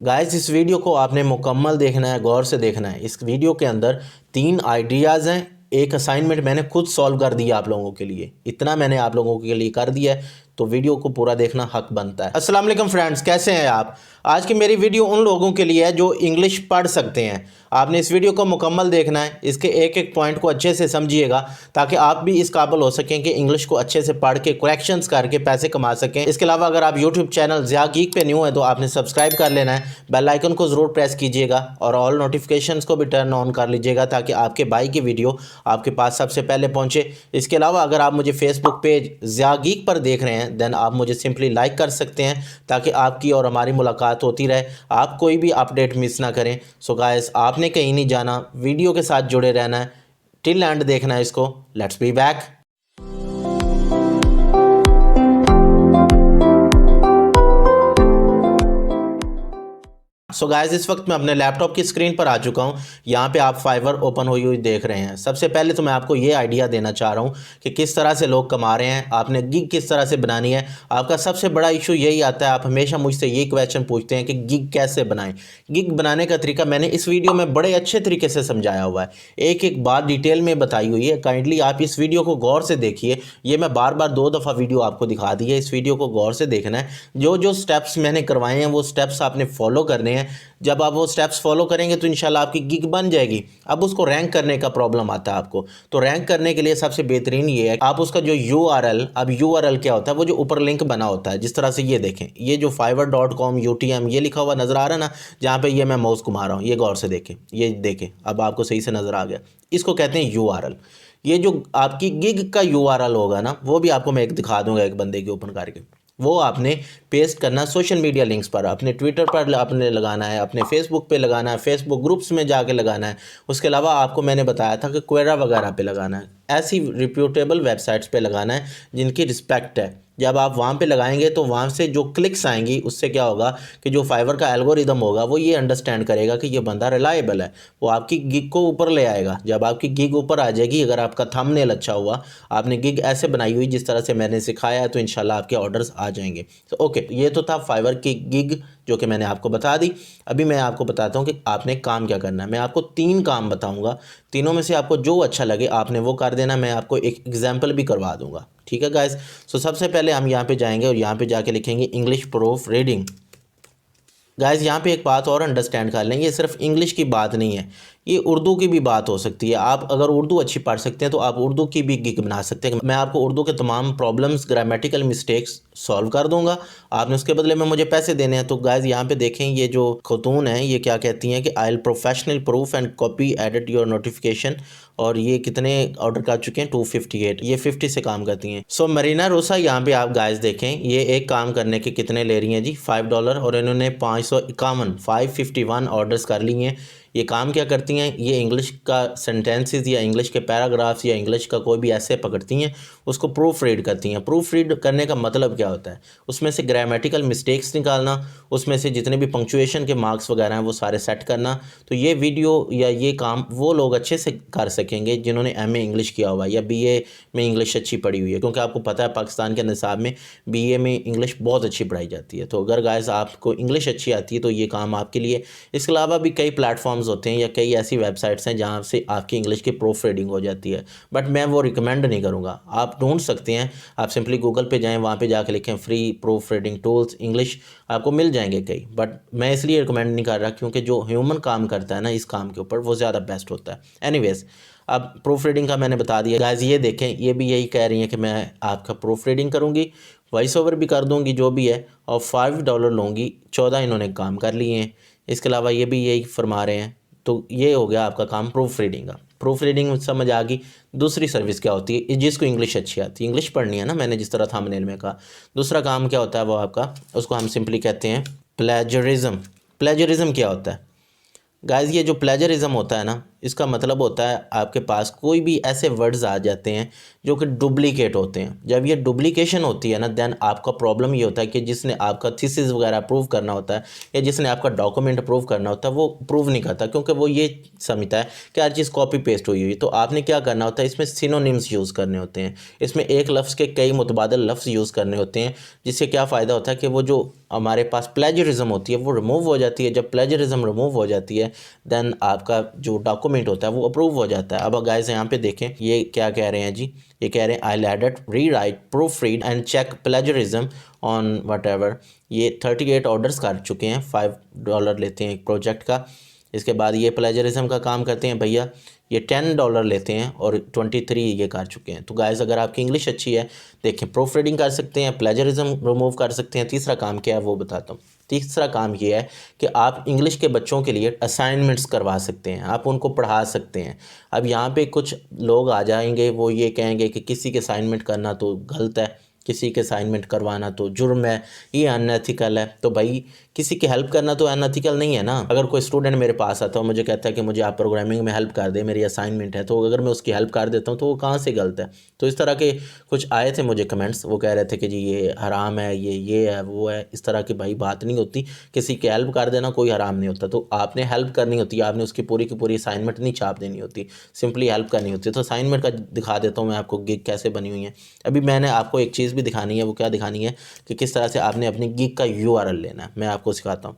Guys इस video को आपने मुकम्मल देखना है, गौर से देखना है। इस वीडियो के अंदर 3 आइडियाज़ हैं, एक असाइनमेंट मैंने खुद सॉल्व कर दिया आप लोगों के लिए। इतना मैंने आप लोगों के लिए कर दिया है, तो वीडियो को पूरा देखना हक बनता है। अस्सलाम वालेकुम फ्रेंड्स, कैसे हैं आप? आज की मेरी वीडियो उन लोगों के लिए है जो इंग्लिश पढ़ सकते हैं। आपने इस वीडियो को मुकम्मल देखना है, इसके एक एक पॉइंट को अच्छे से समझिएगा ताकि आप भी इस काबिल हो सकें कि इंग्लिश को अच्छे से पढ़ के करेक्शंस करके पैसे कमा सकें। इसके अलावा अगर आप यूट्यूब चैनल ज़िया गीक पे न्यू है तो आपने सब्सक्राइब कर लेना है, बेल आइकन को ज़रूर प्रेस कीजिएगा और ऑल नोटिफिकेशंस को भी टर्न ऑन कर लीजिएगा ताकि आपके भाई की वीडियो आपके पास सबसे पहले पहुंचे। इसके अलावा अगर आप मुझे फेसबुक पेज ज़िया गीक पर देख रहे हैं देन आप मुझे सिंपली लाइक कर सकते हैं ताकि आपकी और हमारी मुलाकात होती रहे, आप कोई भी अपडेट मिस ना करें। सो गाइस, आपने कहीं नहीं जाना, वीडियो के साथ जुड़े रहना है, टिल एंड देखना है इसको। Let's be back. So guys, इस वक्त मैं अपने लैपटॉप की स्क्रीन पर आ चुका हूँ। यहाँ पे आप फाइवर ओपन हुई हुई देख रहे हैं। सबसे पहले तो मैं आपको ये आइडिया देना चाह रहा हूँ कि किस तरह से लोग कमा रहे हैं, आपने गिग किस तरह से बनानी है। आपका सबसे बड़ा इशू यही आता है, आप हमेशा मुझसे यही क्वेश्चन पूछते हैं कि गिग कैसे बनाएं। गिग बनाने का तरीका मैंने इस वीडियो में बड़े अच्छे तरीके से समझाया हुआ है, एक एक बात डिटेल में बताई हुई है। काइंडली आप इस वीडियो को गौर से देखिए। ये मैं बार बार 2 दफ़ा वीडियो आपको दिखा दी है, इस वीडियो को गौर से देखना है। जो जो स्टेप्स मैंने करवाए हैं वो स्टेप्स आपने फॉलो करने हैं। जब आप वो स्टेप्स फॉलो करेंगे तो इंशाल्लाह आपकी गिग बन जाएगी। अब उसको रैंक करने का प्रॉब्लम आता है आपको, तो रैंक करने के लिए सबसे बेहतरीन ये है आप उसका जो URL, अब URL क्या होता है, वो जो ऊपर लिंक बना होता है, जिस तरह से ये देखें, ये जो fiverr.com UTM ये लिखा हुआ नज़र आ रहा है ना, जहाँ पे ये मैं माउस घुमा रहा हूँ, ये गौर से देखें, ये देखें, अब आपको सही से नज़र आ गया। इसको कहते हैं URL। ये जो आपकी गिग का URL होगा ना, वो भी आपको मैं एक दिखा दूंगा एक बंदे के ओपन करके। वो आपने पेस्ट करना सोशल मीडिया लिंक्स पर, अपने ट्विटर पर आपने लगाना है, अपने फेसबुक पे लगाना है, फेसबुक ग्रुप्स में जाके लगाना है। उसके अलावा आपको मैंने बताया था कि क्वेरा वगैरह पे लगाना है, ऐसी रिप्यूटेबल वेबसाइट्स पे लगाना है जिनकी रिस्पेक्ट है। जब आप वहाँ पे लगाएंगे तो वहाँ से जो क्लिक्स आएंगी उससे क्या होगा कि जो फाइवर का एल्गोरिदम होगा वो ये अंडरस्टैंड करेगा कि ये बंदा रिलायबल है, वो आपकी गिग को ऊपर ले आएगा। जब आपकी गिग ऊपर आ जाएगी, अगर आपका थंबनेल अच्छा हुआ, आपने गिग ऐसे बनाई हुई जिस तरह से मैंने सिखाया है, तो इंशाल्लाह आपके ऑर्डर्स आ जाएंगे। तो ओके, ये तो था फाइवर की गिग जो कि मैंने आपको बता दी। अभी मैं आपको बताता हूँ कि आपने काम क्या करना है। मैं आपको 3 काम बताऊँगा, तीनों में से आपको जो अच्छा लगे आपने वो कर देना। मैं आपको एक एग्जाम्पल भी करवा दूँगा, ठीक है गाइस। सो सबसे पहले हम यहाँ पे जाएंगे और यहाँ पे जाके लिखेंगे इंग्लिश प्रूफ रीडिंग। गाइस यहाँ पे एक बात और अंडरस्टैंड कर लें, ये सिर्फ इंग्लिश की बात नहीं है, ये उर्दू की भी बात हो सकती है। आप अगर उर्दू अच्छी पढ़ सकते हैं तो आप उर्दू की भी गिग बना सकते हैं। मैं आपको उर्दू के तमाम प्रॉब्लम्स, ग्रामेटिकल मिस्टेक्स सॉल्व कर दूंगा, आपने उसके बदले में मुझे पैसे देने हैं। तो गाइस यहाँ पे देखें, ये जो खतून है ये क्या कहती हैं कि I will professional proof and copy edit your notification. और ये कितने ऑर्डर कर चुके हैं? 258, ये 50 से काम करती हैं। सो मरीना रोसा, यहाँ पे आप गाइस देखें, ये एक काम करने के कितने ले रही हैं जी? $5, और इन्होंने 551 ऑर्डर्स कर लिए हैं। ये काम क्या करती हैं? ये इंग्लिश का सेंटेंसेस या इंग्लिश के पैराग्राफ्स या इंग्लिश का कोई भी ऐसे पकड़ती हैं, उसको प्रूफ रीड करती हैं। प्रूफ रीड करने का मतलब क्या होता है? उसमें से ग्रामेटिकल मिस्टेक्स निकालना, उसमें से जितने भी पंक्चुएशन के मार्क्स वगैरह हैं वो सारे सेट करना। तो ये वीडियो या ये काम वो लोग अच्छे से कर सकेंगे जिन्होंने MA इंग्लिश किया हुआ है या BA में इंग्लिश अच्छी पढ़ी हुई है, क्योंकि आपको पता है पाकिस्तान के निसाब में BA में इंग्लिश बहुत अच्छी पढ़ाई जाती है। तो अगर गाइस आपको इंग्लिश अच्छी आती है तो ये काम आपके लिए। इसके अलावा भी कई प्लेटफॉर्म्स होते हैं या कई ऐसी वेबसाइट्स हैं जहाँ से आपकी इंग्लिश की प्रूफ रीडिंग हो जाती है, बट मैं वो रिकमेंड नहीं करूँगा। आप ढूंढ सकते हैं, आप सिंपली गूगल पे जाएं, वहाँ पे जाके लिखें free proof reading tools English, आपको मिल जाएंगे कई। बट मैं इसलिए रिकमेंड नहीं कर रहा क्योंकि जो ह्यूमन काम करता है ना इस काम के ऊपर, वो ज़्यादा बेस्ट होता है। एनीवेज, अब प्रूफ रीडिंग का मैंने बता दिया गाइस। ये देखें, ये भी यही कह रही हैं कि मैं आपका प्रूफ रीडिंग करूँगी, वॉइस ओवर भी कर दूँगी जो भी है, और $5 लूँगी। 14 इन्होंने काम कर लिए हैं। इसके अलावा ये भी यही फरमा रहे हैं। तो ये हो गया आपका काम प्रूफ रीडिंग का। प्रूफ रीडिंग समझ आ गई। दूसरी सर्विस क्या होती है? जिसको इंग्लिश अच्छी आती है, इंग्लिश पढ़नी है ना, मैंने जिस तरह थंबनेल में कहा। दूसरा काम क्या होता है वो आपका, उसको हम सिंपली कहते हैं प्लेजरिज्म। प्लेजरिज्म क्या होता है गाइस? ये जो प्लेजरिज्म होता है ना, इसका मतलब होता है आपके पास कोई भी ऐसे वर्ड्स आ जाते हैं जो कि डुप्लीकेट होते हैं। जब ये डुप्लीकेशन होती है ना, देन आपका प्रॉब्लम ये होता है कि जिसने आपका थीसिस वगैरह अप्रूव करना होता है या जिसने आपका डॉक्यूमेंट अप्रूव करना होता है वो अप्रूव नहीं करता, क्योंकि वो ये समझता है कि हर चीज़ कॉपी पेस्ट हुई हुई। तो आपने क्या करना होता है, इसमें सिनोनिम्स यूज़ करने होते हैं, इसमें एक लफ्ज़ के कई मुतबादल लफ्ज़ यूज़ करने होते हैं, जिससे क्या फ़ायदा होता है कि वो जो हमारे पास प्लेजरिज्म होती है वो रिमूव हो जाती है। जब प्लेजरिज्म रिमूव हो जाती है देन आपका जो डॉक्यूमेंट होता है वो अप्रूव हो जाता है। अब गाइस यहाँ पे देखें ये क्या कह रहे हैं जी, ये कह रहे हैं I edit rewrite proofread and check plagiarism on whatever. ये 38 ऑर्डर्स कर चुके हैं, $5 लेते हैं एक प्रोजेक्ट का। इसके बाद ये प्लेजरिज्म का काम करते हैं भैया, ये $10 लेते हैं और 23 ये कर चुके हैं। तो गाइस अगर आपकी इंग्लिश अच्छी है, देखें प्रूफ रीडिंग कर सकते हैं, प्लेजरिज्म रिमूव कर सकते हैं। तीसरा काम क्या है वो बताता हूँ। तीसरा काम ये है कि आप इंग्लिश के बच्चों के लिए असाइनमेंट्स करवा सकते हैं, आप उनको पढ़ा सकते हैं। अब यहाँ पे कुछ लोग आ जाएंगे, वो ये कहेंगे कि किसी के असाइनमेंट करना तो गलत है, किसी के असाइनमेंट करवाना तो जुर्म है, ये अनएथिकल है। तो भाई किसी की हेल्प करना तो अनएथिकल नहीं है ना। अगर कोई स्टूडेंट मेरे पास आता है मुझे कहता है कि मुझे आप प्रोग्रामिंग में हेल्प कर दे, मेरी असाइनमेंट है, तो अगर मैं उसकी हेल्प कर देता हूँ तो वो कहाँ से गलत है। तो इस तरह के कुछ आए थे मुझे कमेंट्स, वो कह रहे थे कि जी ये हराम है, ये है वो है। इस तरह की भाई बात नहीं होती, किसी की हेल्प कर देना कोई हराम नहीं होता। तो आपने हेल्प करनी होती है, आपने उसकी पूरी की पूरी असाइनमेंट नहीं छाप देनी होती, सिंपली हेल्प करनी होती है। तो असाइनमेंट का दिखा देता हूँ मैं आपको गिग कैसे बनी हुई है। अभी मैंने आपको एक चीज़ भी दिखानी है, वो क्या दिखानी है कि किस तरह से आपने अपनी गिग का URL लेना है, मैं आपको सिखाता हूँ।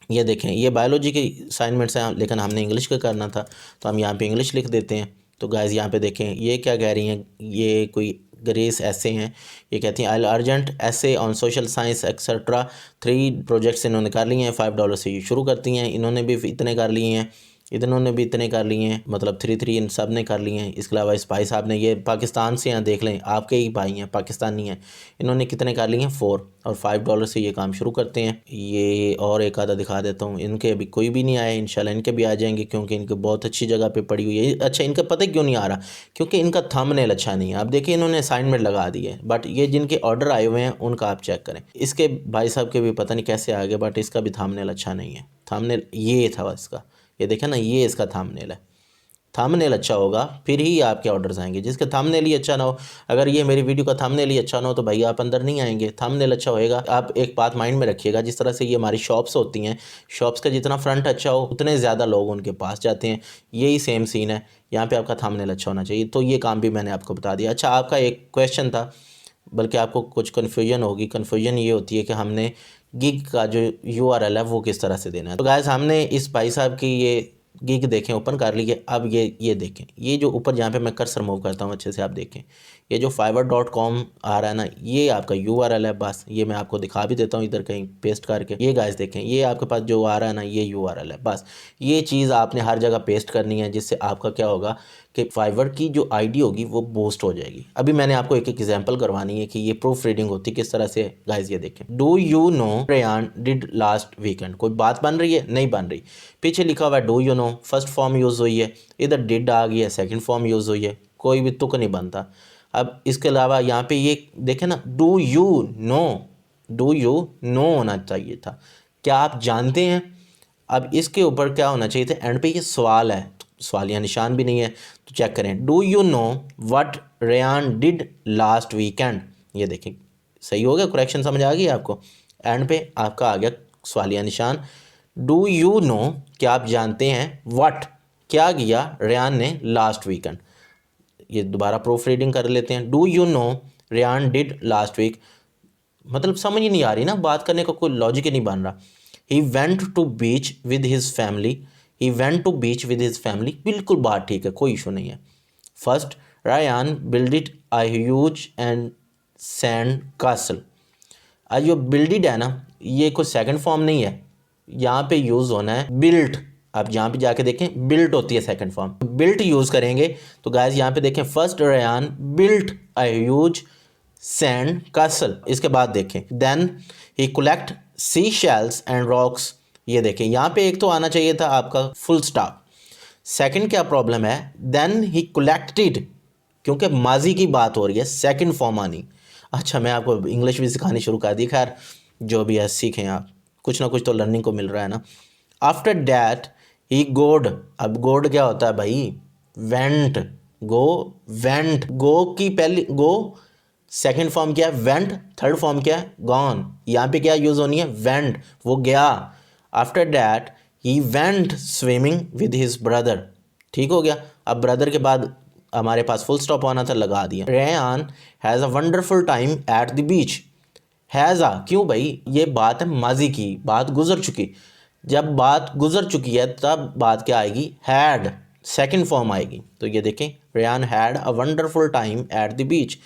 ये देखें ये बायोलॉजी की असाइनमेंट्स हैं, लेकिन हमने इंग्लिश का करना था तो हम यहाँ पे इंग्लिश लिख देते हैं। तो गाइस यहाँ पे देखें ये क्या कह रही हैं, ये कोई ग्रेस ऐसे हैं, ये कहती हैं आई अर्जेंट ऐसे on social science etcetera. 3 projects इन्होंने कर लिए हैं, $5 से ये शुरू करती हैं। इन्होंने भी इतने कर लिए हैं, इन्होंने भी इतने कर लिए हैं, मतलब 3 इन सब ने कर लिए हैं। इसके अलावा इस भाई साहब ने, ये पाकिस्तान से हैं, देख लें आपके ही भाई हैं, पाकिस्तानी हैं, इन्होंने कितने कर लिए हैं 4, और $5 से ये काम शुरू करते हैं। ये और एक आधा दिखा देता हूँ, इनके अभी कोई भी नहीं आया, इंशाल्लाह इनके भी आ जाएंगे क्योंकि इनके बहुत अच्छी जगह पे पड़ी हुई है। अच्छा इनका पता क्यों नहीं आ रहा, क्योंकि इनका थंबनेल अच्छा नहीं है। आप देखिए इन्होंने असाइनमेंट लगा दी है, बट ये जिनके ऑर्डर आए हुए हैं उनका आप चेक करें। इसके भाई साहब के भी पता नहीं कैसे आ गए, बट इसका भी थंबनेल अच्छा नहीं है। थंबनेल ये था इसका, ये देखें ना, ये इसका थंबनेल है। थंबनेल अच्छा होगा फिर ही आपके ऑर्डर्स आएंगे, जिसका थंबनेल ही अच्छा ना हो, अगर ये मेरी वीडियो का थंबनेल ही अच्छा ना हो तो भाई आप अंदर नहीं आएंगे। थंबनेल अच्छा होएगा। आप एक बात माइंड में रखिएगा, जिस तरह से ये हमारी शॉप्स होती हैं, शॉप्स का जितना फ्रंट अच्छा हो उतने ज़्यादा लोग उनके पास जाते हैं। यही सेम सीन है, यहाँ पे आपका थंबनेल अच्छा होना चाहिए। तो ये काम भी मैंने आपको बता दिया। अच्छा आपका एक क्वेश्चन था, बल्कि आपको कुछ कन्फ्यूजन होगी। कन्फ्यूजन ये होती है कि हमने गिग का जो URL है वो किस तरह से देना है। तो गाइस हमने इस भाई साहब की ये गिग देखें ओपन कर ली है। अब ये देखें, ये जो ऊपर जहाँ पे मैं कर्सर मूव करता हूँ अच्छे से आप देखें, ये जो fiverr.com आ रहा है ना, ये आपका URL है। बस ये मैं आपको दिखा भी देता हूँ इधर कहीं पेस्ट करके। ये गाइस देखें, ये आपके पास जो आ रहा है ना, ये URL है। बस ये चीज़ आपने हर जगह पेस्ट करनी है, जिससे आपका क्या होगा कि फाइवर की जो ID होगी वो बूस्ट हो जाएगी। अभी मैंने आपको एक एग्जांपल करवानी है कि ये प्रूफ रीडिंग होती किस तरह से। गाइस ये देखें, do you know Ryan did last weekend. कोई बात बन रही है? नहीं बन रही। पीछे लिखा हुआ है do you no, first form use हुई है, इधर डिड आ गई है, सेकंड फॉर्म यूज़ हुई है, कोई भी तुक नहीं बनता। अब इसके अलावा यहाँ पे ये देखें ना, do you no, do you no होना चाहिए था, क्या आप जानते हैं। अब इसके ऊपर क्या होना चाहिए था, एंड पे ये सवाल है, सवालिया निशान भी नहीं है। तो चेक करें, do you know what Ryan did last weekend. ये देखें सही हो गया, करेक्शन समझ आ गई आपको। एंड पे आपका आ गया सवालिया निशान। डू यू नो, क्या आप जानते हैं, व्हाट क्या किया रेयान ने लास्ट वीकेंड। ये दोबारा प्रूफ रीडिंग कर लेते हैं। Do you know Ryan did last week, मतलब समझ ही नहीं आ रही ना, बात करने का कोई लॉजिक ही नहीं बन रहा। He went to beach with his family, he went to beach with his family, बिल्कुल बात ठीक है, कोई इशू नहीं है। First Ryan builded a huge and sand castle. आज जो बिल्डिड है ना, ये कोई सेकंड फॉर्म नहीं है, यहाँ पे यूज़ होना है बिल्ट। आप यहाँ पे जाके देखें, बिल्ट होती है सेकंड फॉर्म, बिल्ट यूज़ करेंगे। तो गाइस यहाँ पे देखें, first Ryan built a huge sand castle. इसके बाद देखें, then he collect sea shells and rocks. ये देखें यहाँ पे एक तो आना चाहिए था आपका फुल स्टॉप। सेकंड क्या प्रॉब्लम है, देन ही कलेक्टेड, क्योंकि माजी की बात हो रही है, सेकंड फॉर्म आनी। अच्छा मैं आपको इंग्लिश भी सिखानी शुरू कर दी, खैर जो भी है सीखें आप, कुछ ना कुछ तो लर्निंग को मिल रहा है ना। आफ्टर डैट ही गोड, अब गोड क्या होता है भाई, वेंट, गो, वेंट, गो की पहली गो सेकंड फॉर्म क्या है वेंट, थर्ड फॉर्म क्या है गॉन, यहाँ पे क्या यूज़ होनी है वेंट, वो गया। After that he went swimming with his brother, ठीक हो गया। अब ब्रदर के बाद हमारे पास फुल स्टॉप होना था, लगा दिया। Rayan has a wonderful time at the beach, हैज़ा क्यों भाई, ये बात है माजी की, बात गुजर चुकी। जब बात गुजर चुकी है तब बात क्या आएगी, हैड, सेकंड फॉर्म आएगी। तो ये देखें, Ryan had a wonderful time at the beach,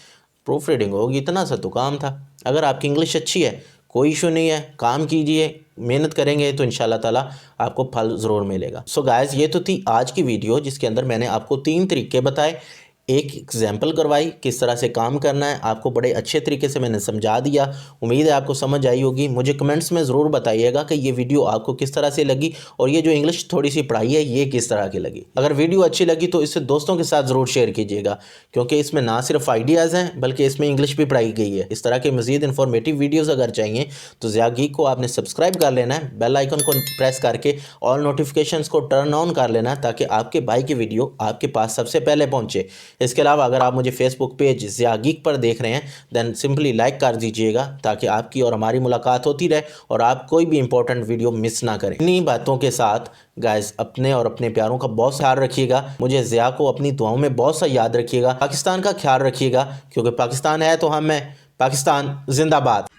proofreading होगी, इतना सा तो काम था। अगर आपकी इंग्लिश अच्छी है कोई इशू नहीं है, काम कीजिए, मेहनत करेंगे तो इंशाल्लाह ताला आपको फल ज़रूर मिलेगा। सो गाइस, ये तो थी आज की वीडियो जिसके अंदर मैंने आपको 3 तरीके बताए, एक एग्जाम्पल करवाई किस तरह से काम करना है, आपको बड़े अच्छे तरीके से मैंने समझा दिया। उम्मीद है आपको समझ आई होगी। मुझे कमेंट्स में ज़रूर बताइएगा कि ये वीडियो आपको किस तरह से लगी और ये जो इंग्लिश थोड़ी सी पढ़ाई है ये किस तरह की लगी। अगर वीडियो अच्छी लगी तो इसे दोस्तों के साथ ज़रूर शेयर कीजिएगा, क्योंकि इसमें ना सिर्फ आइडियाज़ हैं बल्कि इसमें इंग्लिश भी पढ़ाई गई है। इस तरह के मज़ीद इन्फॉर्मेटिव वीडियोज़ अगर चाहिए तो ज़िया गीक को आपने सब्सक्राइब कर लेना है, बेल आइकन को प्रेस करके ऑल नोटिफिकेशंस को टर्न ऑन कर लेना है, ताकि आपके भाई की वीडियो आपके पास सबसे पहले पहुँचे। इसके अलावा अगर आप मुझे फेसबुक पेज ज़िया गीक पर देख रहे हैं देन सिंपली लाइक कर दीजिएगा, ताकि आपकी और हमारी मुलाकात होती रहे और आप कोई भी इंपॉर्टेंट वीडियो मिस ना करें। इन्हीं बातों के साथ गाइस, अपने और अपने प्यारों का बहुत ख्याल रखिएगा। मुझे ज़िया को अपनी दुआओं में बहुत सा याद रखिएगा। पाकिस्तान का ख्याल रखिएगा, क्योंकि पाकिस्तान है तो हम हैं। पाकिस्तान जिंदाबाद।